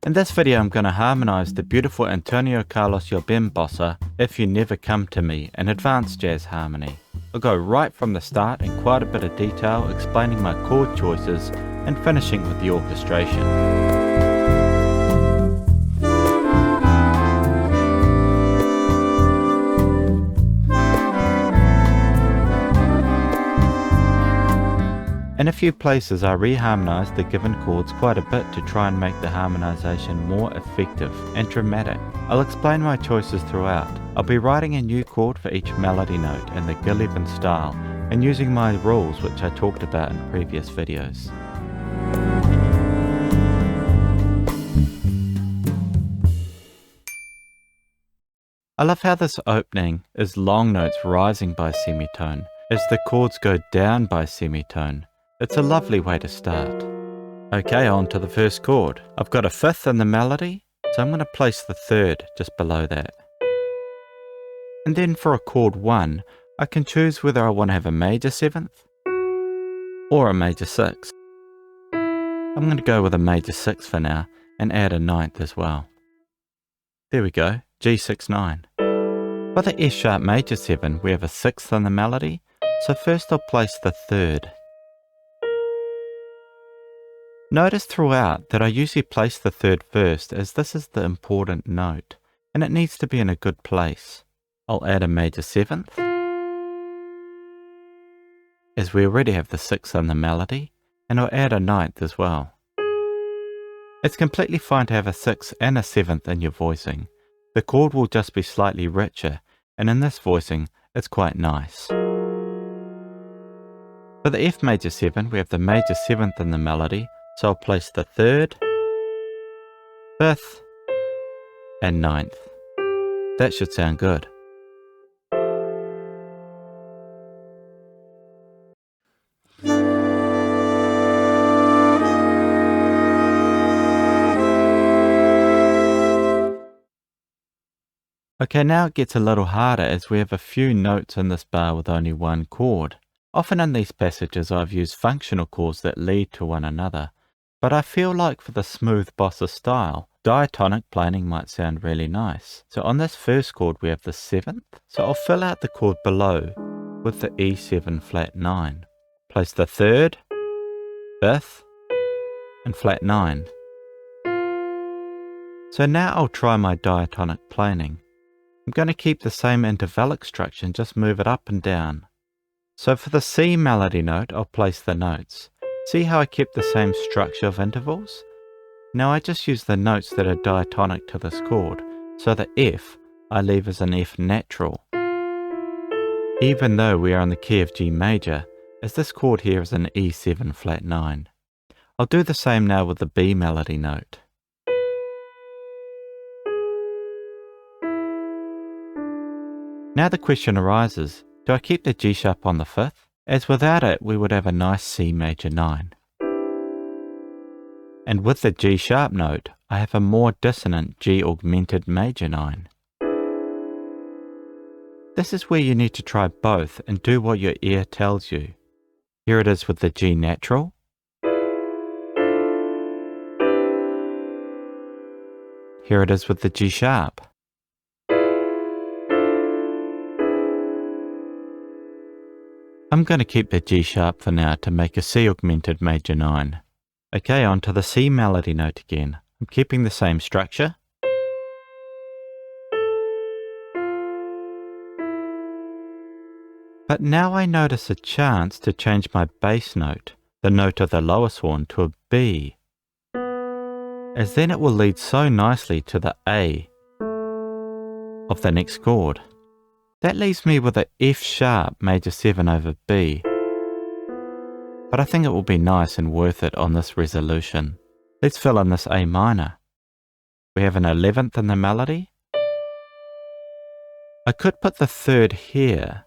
In this video I'm going to harmonize the beautiful Antonio Carlos Jobim Bossa, If You Never Come to Me, in advanced jazz harmony. I'll go right from the start in quite a bit of detail, explaining my chord choices and finishing with the orchestration. In a few places I reharmonized the given chords quite a bit to try and make the harmonization more effective and dramatic. I'll explain my choices throughout. I'll be writing a new chord for each melody note in the Gabrielcassaro style and using my rules which I talked about in previous videos. I love how this opening is long notes rising by semitone as the chords go down by semitone. It's a lovely way to start. Okay, on to the first chord. I've got a fifth in the melody, so I'm going to place the third just below that. And then for a chord 1, I can choose whether I want to have a major 7th or a major 6th. I'm going to go with a major 6th for now and add a 9th as well. There we go, G6-9. For the F sharp major 7, we have a 6th in the melody, so first I'll place the 3rd. Notice throughout that I usually place the 3rd first, as this is the important note and it needs to be in a good place. I'll add a major 7th, as we already have the 6th in the melody, and I'll add a 9th as well. It's completely fine to have a 6th and a 7th in your voicing. The chord will just be slightly richer, and in this voicing it's quite nice. For the F major 7, we have the major 7th in the melody, so I'll place the 3rd, 5th, and 9th. That should sound good. Okay, now it gets a little harder as we have a few notes in this bar with only one chord. Often in these passages I've used functional chords that lead to one another, but I feel like for the smooth bossa style, diatonic planing might sound really nice. So on this first chord we have the 7th, so I'll fill out the chord below with the E7 flat 9. Place the 3rd, 5th, and flat 9. So now I'll try my diatonic planing. I'm going to keep the same intervallic structure and just move it up and down. So for the C melody note, I'll place the notes. See how I kept the same structure of intervals? Now I just use the notes that are diatonic to this chord, so the F I leave as an F natural. Even though we are in the key of G major, as this chord here is an E7 flat 9. I'll do the same now with the B melody note. Now the question arises, do I keep the G sharp on the 5th? As without it we would have a nice C major 9. And with the G sharp note, I have a more dissonant G augmented major 9. This is where you need to try both and do what your ear tells you. Here it is with the G natural. Here it is with the G sharp. I'm going to keep the G sharp for now to make a C augmented major 9. Okay, on to the C melody note again. I'm keeping the same structure. But now I notice a chance to change my bass note, the note of the lowest horn, to a B, as then it will lead so nicely to the A of the next chord. That leaves me with a F sharp major 7 over B, but I think it will be nice and worth it on this resolution. Let's fill in this A minor. We have an 11th in the melody. I could put the 3rd here,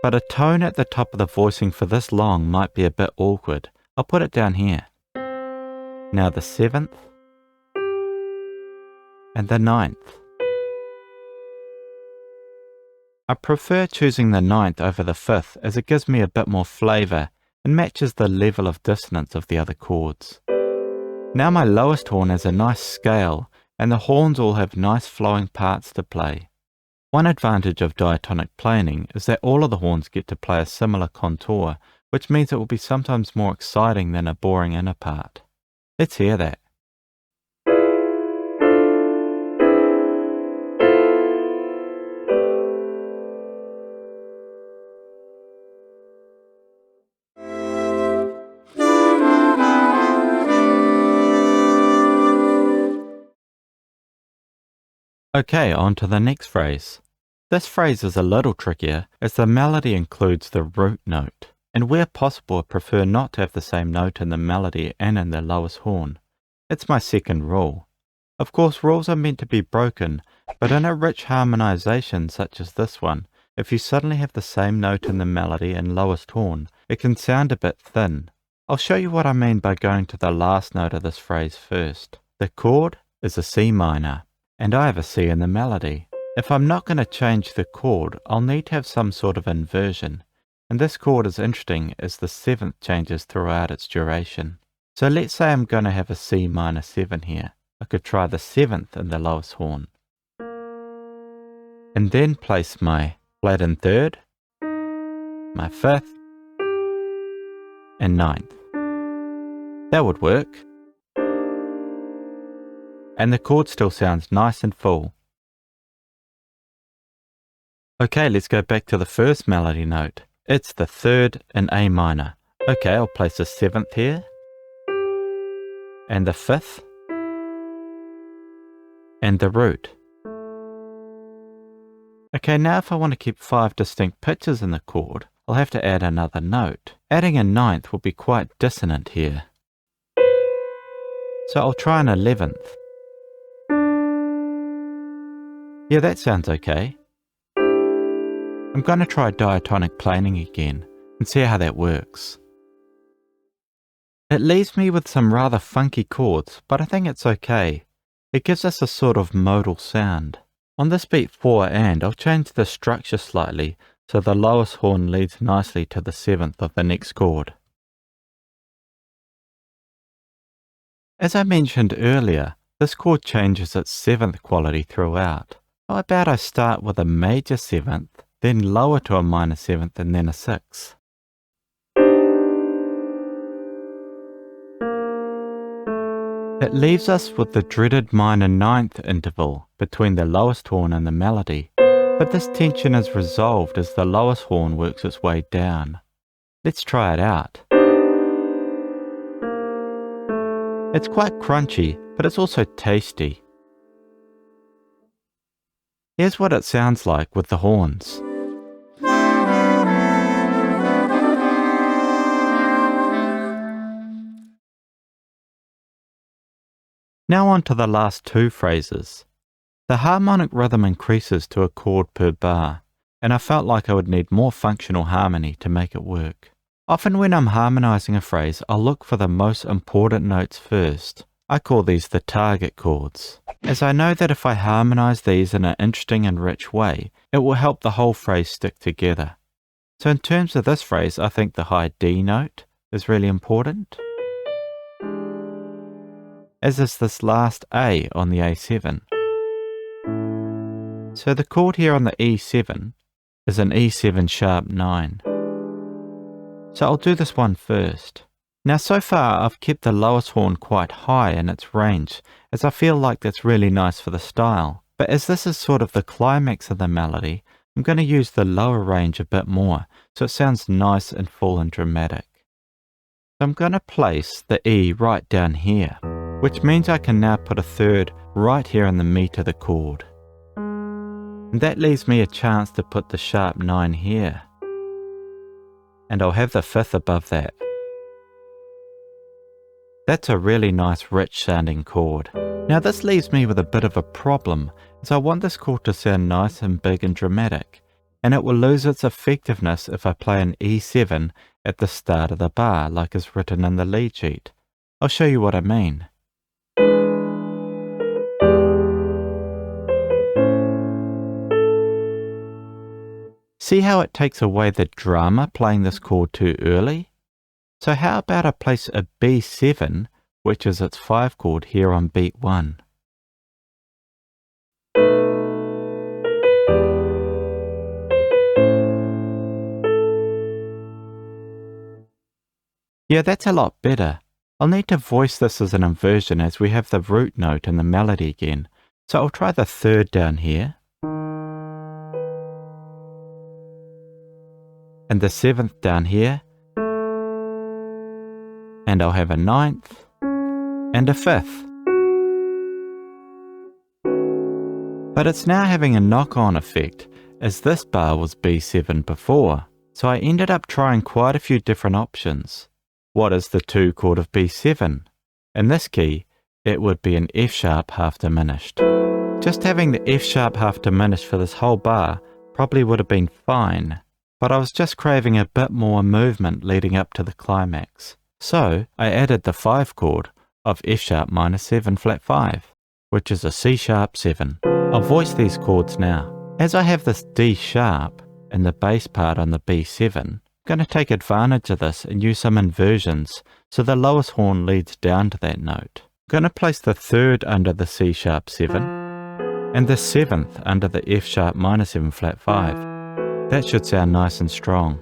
but a tone at the top of the voicing for this long might be a bit awkward. I'll put it down here. Now the 7th and the 9th. I prefer choosing the 9th over the 5th as it gives me a bit more flavour and matches the level of dissonance of the other chords. Now my lowest horn has a nice scale, and the horns all have nice flowing parts to play. One advantage of diatonic planing is that all of the horns get to play a similar contour, which means it will be sometimes more exciting than a boring inner part. Let's hear that. Okay, on to the next phrase. This phrase is a little trickier as the melody includes the root note, and where possible I prefer not to have the same note in the melody and in the lowest horn. It's my second rule. Of course, rules are meant to be broken, but in a rich harmonization such as this one, if you suddenly have the same note in the melody and lowest horn, it can sound a bit thin. I'll show you what I mean by going to the last note of this phrase first. The chord is a C minor, and I have a C in the melody. If I'm not going to change the chord, I'll need to have some sort of inversion, and this chord is interesting as the 7th changes throughout its duration. So let's say I'm going to have a C minor 7 here. I could try the 7th in the lowest horn, and then place my flat in 3rd, my 5th, and 9th. That would work. And the chord still sounds nice and full. Okay, let's go back to the first melody note. It's the 3rd in A minor. Okay, I'll place the 7th here, and the 5th, and the root. Okay, now if I want to keep 5 distinct pitches in the chord, I'll have to add another note. Adding a 9th will be quite dissonant here. So I'll try an 11th. Yeah, that sounds okay. I'm going to try diatonic planing again and see how that works. It leaves me with some rather funky chords, but I think it's okay. It gives us a sort of modal sound. On this beat 4 and, I'll change the structure slightly so the lowest horn leads nicely to the 7th of the next chord. As I mentioned earlier, this chord changes its 7th quality throughout. How about I start with a major 7th, then lower to a minor 7th and then a 6th. It leaves us with the dreaded minor 9th interval between the lowest horn and the melody, but this tension is resolved as the lowest horn works its way down. Let's try it out. It's quite crunchy, but it's also tasty. Here's what it sounds like with the horns. Now on to the last 2 phrases. The harmonic rhythm increases to a chord per bar, and I felt like I would need more functional harmony to make it work. Often when I'm harmonizing a phrase, I'll look for the most important notes first. I call these the target chords, as I know that if I harmonize these in an interesting and rich way, it will help the whole phrase stick together. So in terms of this phrase, I think the high D note is really important, as is this last A on the A7. So the chord here on the E7 is an E7 sharp 9. So I'll do this one first. Now so far I've kept the lowest horn quite high in its range, as I feel like that's really nice for the style. But as this is sort of the climax of the melody, I'm going to use the lower range a bit more, so it sounds nice and full and dramatic. So I'm going to place the E right down here, which means I can now put a 3rd right here in the meat of the chord. And that leaves me a chance to put the sharp 9 here. And I'll have the 5th above that. That's a really nice rich sounding chord. Now this leaves me with a bit of a problem, as I want this chord to sound nice and big and dramatic, and it will lose its effectiveness if I play an E7 at the start of the bar like is written in the lead sheet. I'll show you what I mean. See how it takes away the drama playing this chord too early? So how about I place a B7 which is its 5 chord here on beat 1. Yeah, that's a lot better. I'll need to voice this as an inversion as we have the root note in the melody again. So I'll try the 3rd down here, and the 7th down here, and I'll have a 9th, and a 5th. But it's now having a knock-on effect, as this bar was B7 before, so I ended up trying quite a few different options. What is the 2 chord of B7? In this key, it would be an F sharp half diminished. Just having the F sharp half diminished for this whole bar probably would have been fine, but I was just craving a bit more movement leading up to the climax. So I added the 5 chord of F sharp minor 7 flat 5, which is a C sharp 7. I'll voice these chords now. As I have this D sharp in the bass part on the B7, I'm going to take advantage of this and use some inversions so the lowest horn leads down to that note. I'm going to place the 3rd under the C sharp 7 and the 7th under the F sharp minor 7 flat 5. That should sound nice and strong.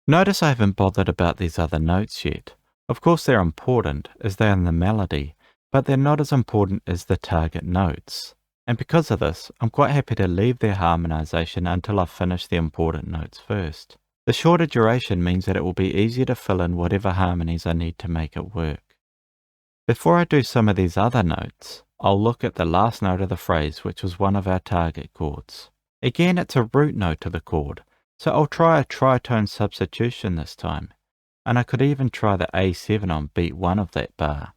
Notice I haven't bothered about these other notes yet. Of course they're important as they are in the melody, but they're not as important as the target notes. And because of this, I'm quite happy to leave their harmonization until I've finished the important notes first. The shorter duration means that it will be easier to fill in whatever harmonies I need to make it work. Before I do some of these other notes, I'll look at the last note of the phrase, which was one of our target chords. Again, it's a root note to the chord, so I'll try a tritone substitution this time, and I could even try the A7 on beat 1 of that bar.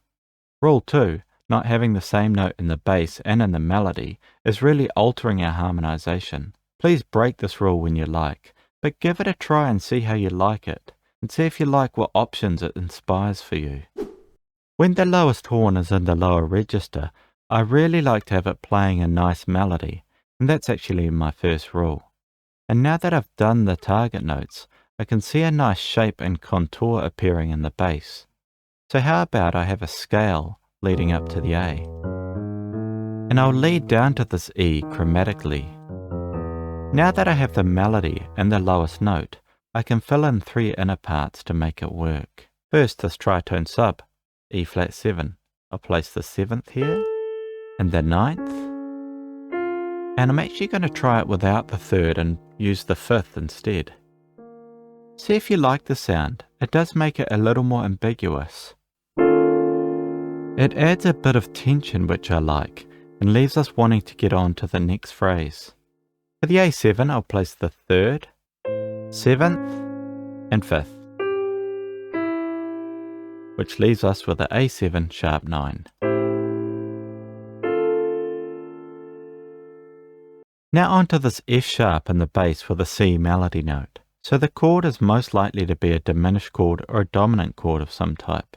Rule 2, not having the same note in the bass and in the melody, is really altering our harmonization. Please break this rule when you like, but give it a try and see how you like it, and see if you like what options it inspires for you. When the lowest horn is in the lower register, I really like to have it playing a nice melody, and that's actually my first rule. And now that I've done the target notes, I can see a nice shape and contour appearing in the bass. So how about I have a scale leading up to the A? And I'll lead down to this E chromatically. Now that I have the melody and the lowest note, I can fill in 3 inner parts to make it work. First, this tritone sub, E flat 7. I'll place the 7th here, and the 9th. And I'm actually going to try it without the 3rd and use the 5th instead. See if you like the sound. It does make it a little more ambiguous. It adds a bit of tension which I like, and leaves us wanting to get on to the next phrase. For the A7 I'll place the 3rd, 7th and 5th, which leaves us with the A7 sharp 9. Now onto this F sharp in the bass for the C melody note. So the chord is most likely to be a diminished chord or a dominant chord of some type.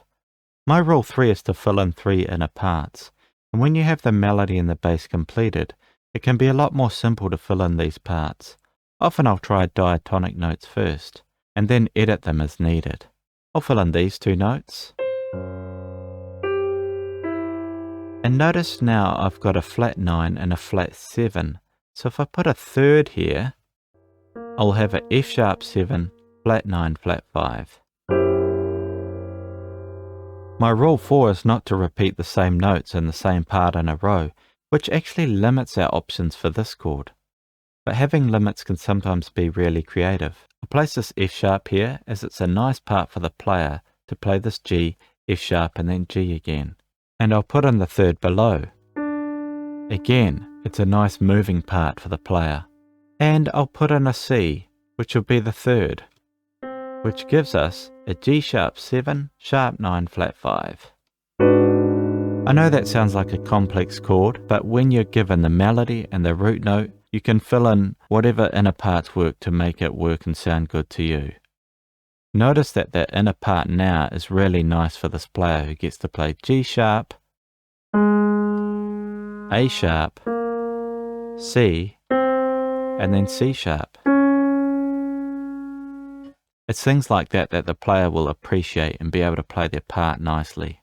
My rule 3 is to fill in 3 inner parts, and when you have the melody and the bass completed, it can be a lot more simple to fill in these parts. Often I'll try diatonic notes first, and then edit them as needed. I'll fill in these 2 notes. And notice now I've got a flat 9 and a flat 7. So if I put a 3rd here, I'll have a F sharp 7, flat 9, flat 5. My rule 4 is not to repeat the same notes in the same part in a row, which actually limits our options for this chord. But having limits can sometimes be really creative. I'll place this F sharp here as it's a nice part for the player to play this G, F sharp and then G again. And I'll put in the 3rd below. Again, it's a nice moving part for the player. And I'll put in a C, which will be the 3rd, which gives us a G sharp 7, sharp 9, flat 5. I know that sounds like a complex chord, but when you're given the melody and the root note, you can fill in whatever inner parts work to make it work and sound good to you. Notice that the inner part now is really nice for this player who gets to play G sharp, A sharp, C, and then C sharp. It's things like that that the player will appreciate and be able to play their part nicely.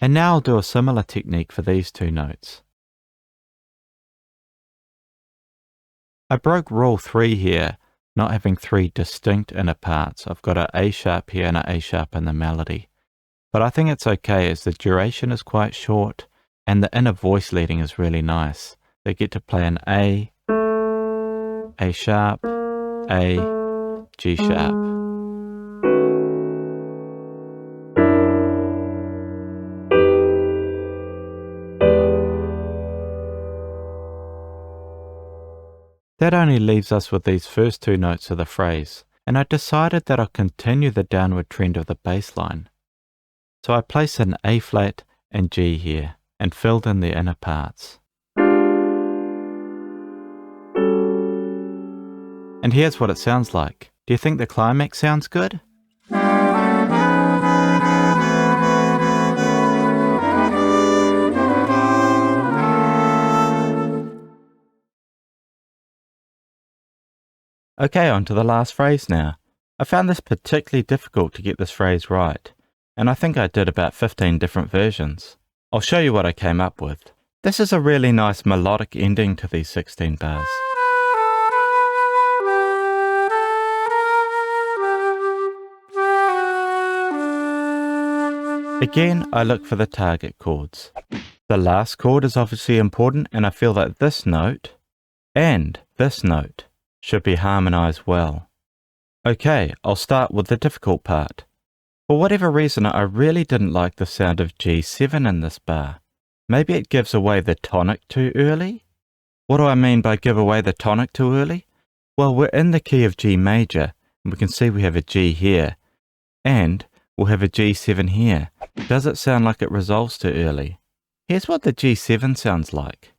And now I'll do a similar technique for these two notes. I broke rule 3 here, not having 3 distinct inner parts. I've got an A sharp here and an A sharp in the melody. But I think it's okay as the duration is quite short and the inner voice leading is really nice. They get to play an A sharp, A, G sharp. That only leaves us with these first two notes of the phrase, and I decided that I'll continue the downward trend of the bass line. So I placed an A flat and G here, and filled in the inner parts. And here's what it sounds like. Do you think the climax sounds good? Okay, on to the last phrase now. I found this particularly difficult to get this phrase right, and I think I did about 15 different versions. I'll show you what I came up with. This is a really nice melodic ending to these 16 bars. Again, I look for the target chords. The last chord is obviously important, and I feel that this note and this note should be harmonized well. Okay, I'll start with the difficult part. For whatever reason, I really didn't like the sound of G7 in this bar. Maybe it gives away the tonic too early? What do I mean by give away the tonic too early? Well, we're in the key of G major, and we can see we have a G here, and we'll have a G7 here. Does it sound like it resolves too early? Here's what the G7 sounds like.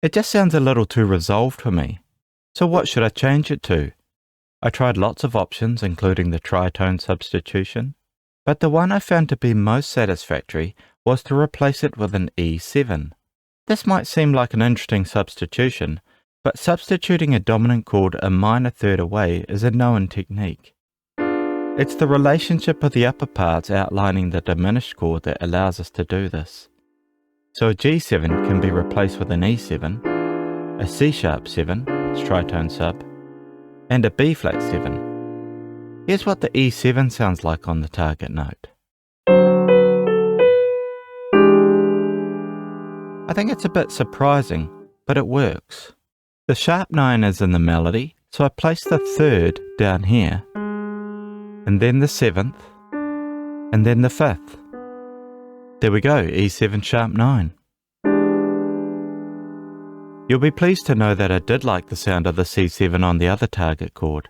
It just sounds a little too resolved for me. So what should I change it to? I tried lots of options, including the tritone substitution, but the one I found to be most satisfactory was to replace it with an E7. This might seem like an interesting substitution, but substituting a dominant chord a minor third away is a known technique. It's the relationship of the upper parts outlining the diminished chord that allows us to do this. So a G7 can be replaced with an E7, a C sharp 7, it's tritone sub, and a B flat 7. Here's what the E7 sounds like on the target note. I think it's a bit surprising, but it works. The sharp 9 is in the melody, so I place the third down here, and then the 7th, and then the 5th. There we go, E7 sharp 9. You'll be pleased to know that I did like the sound of the C7 on the other target chord.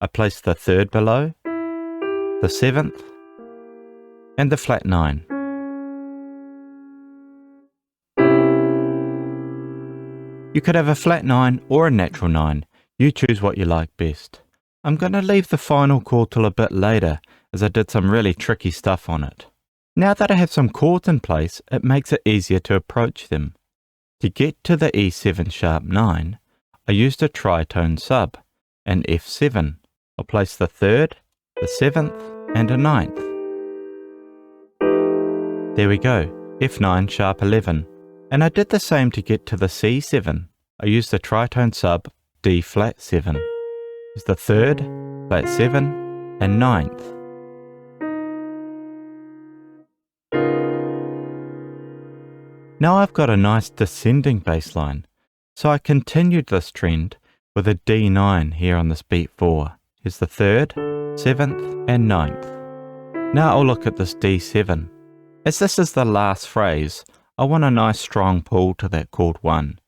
I placed the 3rd below, the 7th, and the flat 9. You could have a flat 9 or a natural 9. You choose what you like best. I'm going to leave the final chord till a bit later, as I did some really tricky stuff on it. Now that I have some chords in place, it makes it easier to approach them. To get to the E7 sharp 9, I used a tritone sub, an F7. I'll place the 3rd, the 7th, and a 9th. There we go, F9 sharp 11. And I did the same to get to the C7. I used the tritone sub, D flat 7. It's the 3rd, flat 7, and 9th. Now I've got a nice descending bass line, so I continued this trend with a D9 here on this beat 4. Here's the 3rd, 7th, and 9th. Now I'll look at this D7. As this is the last phrase, I want a nice strong pull to that chord 1,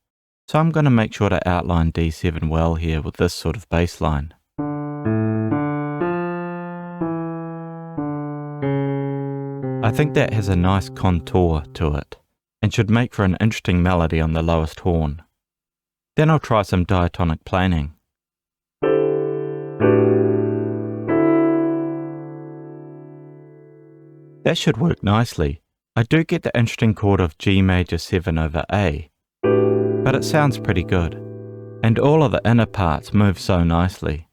so I'm going to make sure to outline D7 well here with this sort of bass line. I think that has a nice contour to it. and should make for an interesting melody on the lowest horn. Then I'll try some diatonic planing. That should work nicely. I do get the interesting chord of G major 7 over A, but it sounds pretty good, and all of the inner parts move so nicely.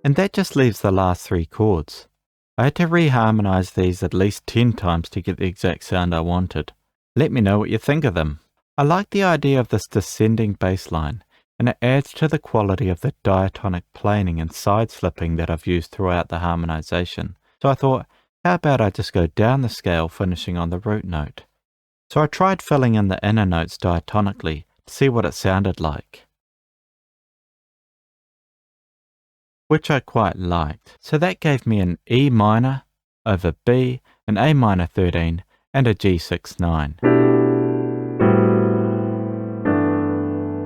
And that just leaves the last 3 chords. I had to reharmonize these at least 10 times to get the exact sound I wanted. Let me know what you think of them. I like the idea of this descending bass line, and it adds to the quality of the diatonic planing and side slipping that I've used throughout the harmonization. So I thought, how about I just go down the scale, finishing on the root note? So I tried filling in the inner notes diatonically to see what it sounded like, which I quite liked. So that gave me an E minor over B, an A minor 13, and a G6 9.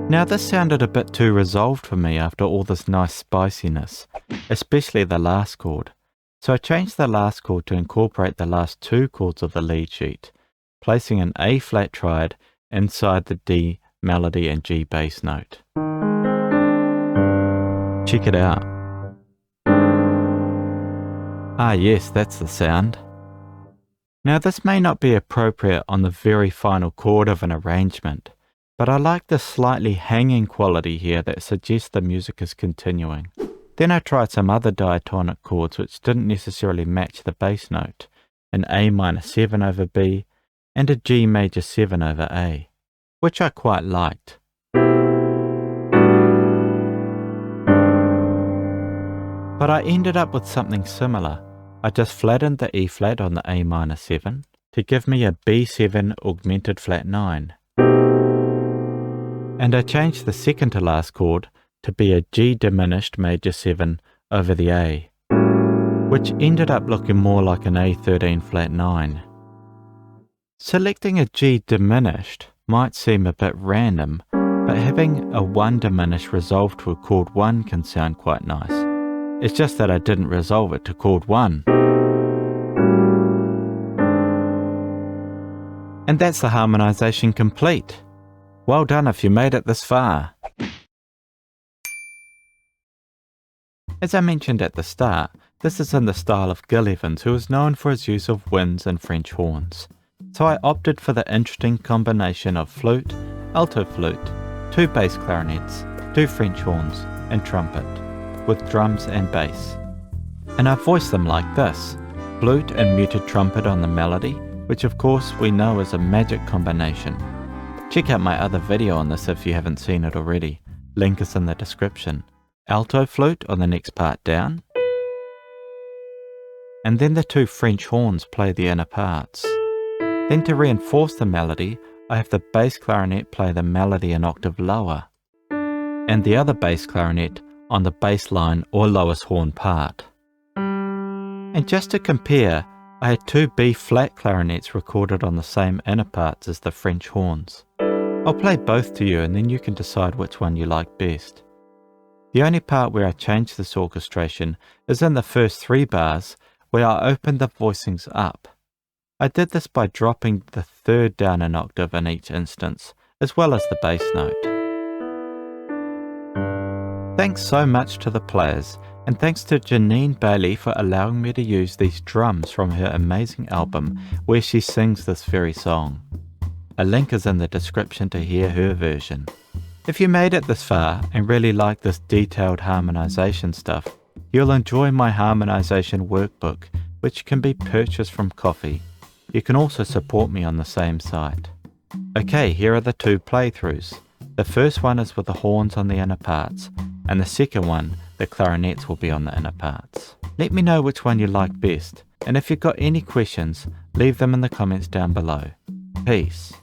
Now this sounded a bit too resolved for me after all this nice spiciness, especially the last chord. So I changed the last chord to incorporate the last 2 chords of the lead sheet, placing an A flat triad inside the D melody and G bass note. Check it out. Ah yes, that's the sound. Now this may not be appropriate on the very final chord of an arrangement, but I like the slightly hanging quality here that suggests the music is continuing. Then I tried some other diatonic chords which didn't necessarily match the bass note, an A minor 7 over B and a G major 7 over A, which I quite liked. But I ended up with something similar. I just flattened the E flat on the A minor 7 to give me a B7 augmented flat 9. And I changed the second to last chord to be a G diminished major 7 over the A, which ended up looking more like an A13 flat 9. Selecting a G diminished might seem a bit random, but having a 1 diminished resolved to a chord 1 can sound quite nice. It's just that I didn't resolve it to chord 1. And that's the harmonization complete. Well done if you made it this far. As I mentioned at the start, this is in the style of Gil Evans, who is known for his use of winds and French horns. So I opted for the interesting combination of flute, alto flute, 2 bass clarinets, 2 French horns, and trumpet, with drums and bass. And I voiced them like this: flute and muted trumpet on the melody, which of course we know is a magic combination. Check out my other video on this if you haven't seen it already. Link is in the description. Alto flute on the next part down, and then the 2 French horns play the inner parts. Then to reinforce the melody, I have the bass clarinet play the melody an octave lower, and the other bass clarinet on the bass line or lowest horn part. And just to compare, I had 2 B flat clarinets recorded on the same inner parts as the French horns. I'll play both to you and then you can decide which one you like best. The only part where I changed this orchestration is in the first 3 bars, where I opened the voicings up. I did this by dropping the 3rd down an octave in each instance, as well as the bass note. Thanks so much to the players, and thanks to Janine Bailey for allowing me to use these drums from her amazing album where she sings this very song. A link is in the description to hear her version. If you made it this far and really like this detailed harmonization stuff, you'll enjoy my harmonization workbook, which can be purchased from Ko-fi. You can also support me on the same site. Okay, here are the 2 playthroughs. The first one is with the horns on the inner parts, and the second one, the clarinets will be on the inner parts. Let me know which one you like best, and if you've got any questions, leave them in the comments down below. Peace.